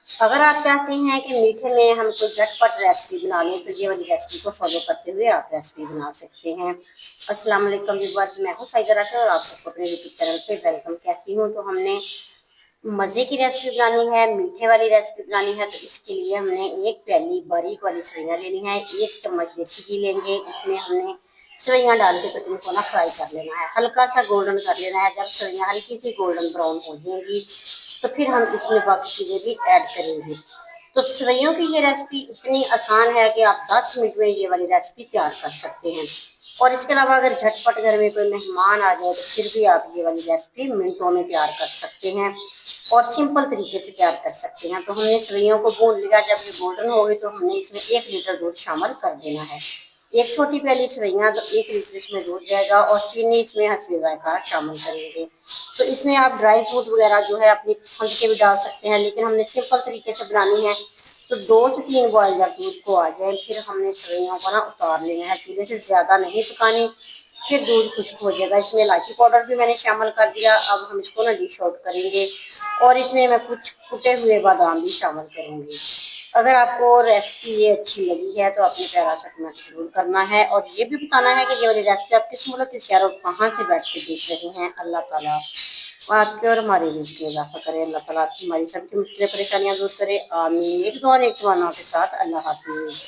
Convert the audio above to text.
अगर आप चाहते हैं कि मीठे में हम कोई झटपट रेसिपी बना लें तो ये वाली रेसिपी को फॉलो करते हुए आप रेसिपी बना सकते हैं। अस्सलाम वालेकुम व्यूअर्स, मैं हूँ साइदा राशि और आप सबको अपने यूट्यूब चैनल पे वेलकम कहती हूँ। तो हमने मज़े की रेसिपी बनानी है, मीठे वाली रेसिपी बनानी है, तो इसके लिए हमने एक प्याली बारीक वाली सेवइयाँ लेनी है, 1 चम्मच देसी घी लेंगे। इसमें हमने सेवइयाँ डाल के तो इनको ना फ्राई कर लेना है, हल्का सा गोल्डन कर लेना है। जब सेवइयाँ हल्की सी गोल्डन ब्राउन हो जाएंगी तो फिर हम इसमें बाकी चीज़ें भी ऐड करेंगे। तो सेवइयों की ये रेसिपी इतनी आसान है कि आप 10 मिनट में ये वाली रेसिपी तैयार कर सकते हैं। और इसके अलावा अगर झटपट घर में कोई मेहमान आ जाए तो फिर भी आप ये वाली रेसिपी मिनटों में तैयार कर सकते हैं और सिंपल तरीके से तैयार कर सकते हैं। तो हमने सेवइयों को भून लिया, जब ये गोल्डन हो गई तो हमने इसमें 1 लीटर दूध शामिल कर देना है। एक छोटी प्याली सेवइयाँ तो 1 लीटर इसमें दूध जाएगा और चीनी इसमें हस्बे जायका शामिल करेंगे। तो इसमें आप ड्राई फ्रूट वगैरह जो है अपनी पसंद के भी डाल सकते हैं, लेकिन हमने सिंपल तरीके से बनानी है। तो 2 से 3 बॉयल जब दूध को आ जाए फिर हमने सेवइयों को ना उतार लेना है, चूल्हे से ज़्यादा नहीं पकानी, फिर दूध खुश्क हो जाएगा। इसमें इलायची पाउडर भी मैंने शामिल कर दिया। अब हम इसको ना डिश आउट करेंगे और इसमें मैं कुछ कुटे हुए बादाम भी शामिल करूँगी। अगर आपको रेसिपी ये अच्छी लगी है तो अपने प्यारा सा कमेंट जरूर करना है और ये भी बताना है कि ये वाली रेसिपी आप किस मुल्क के शहर और कहाँ से बैठ के देख रहे हैं। अल्लाह ताला आपके और हमारे रिज़्क़ में इज़ाफ़ा करे। अल्लाह ताला हमारी सबकी मुश्किलें परेशानियाँ दूर करे। आमीन। एक दुआ नेक के साथ। अल्लाह हाफ़िज़।